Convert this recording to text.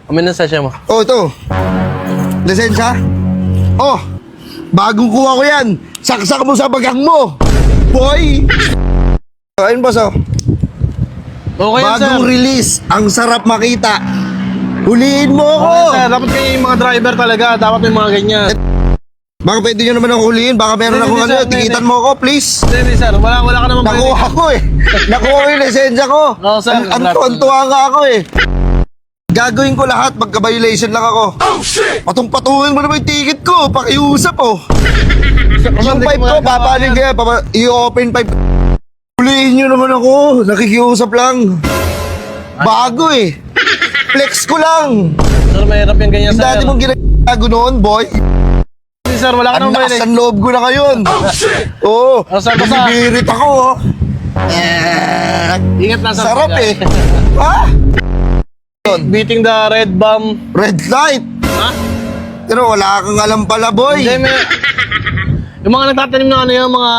Amin na sasya mo. Oh, ito. Lisensya? Oh, bagong kuha ko yan. Saksak mo sa bagang mo. Boy! Ayun, boss, oh. Okay yan, sir. Bagong release. Ang sarap makita. Huliin mo ako. Okay, sir. Dapat kayo yung mga driver talaga. Dapat yung mga ganyan. Baka pwede nyo naman ako huliin. Baka meron Hindi, akong sir, ano. hindi. Tikitan mo ako, please. Hindi, sir. Wala ka naman Nakuha ko eh. Nakuha ko yung lisensya ko. Oo, sir. Tuwa nga ako eh. Gagawin ko lahat. Magka-violation lang ako. Oh, shit! Patong-patungin mo naman yung ticket ko. Pakiusap, oh. Yung pipe ko, papanin kaya. I-open pipe. Huliin nyo naman ako. Nakikiusap lang. Bago eh. Flex ko lang. Sir, mahirap yung ganyan, Yung sir. dati mong ginagago noon, boy. Hindi, sir. Wala ka Ang naman lakas violation. ng loob ko na ngayon. Oo. Oh, sir, basta. Bibirit ako, oh. Ingat lang, sir. Sarap eh. Ha? Beating the red bomb. Red light. Ha? Pero wala kang alam pala, boy. Hindi, may... Yung mga nagtatanim ng ano yung mga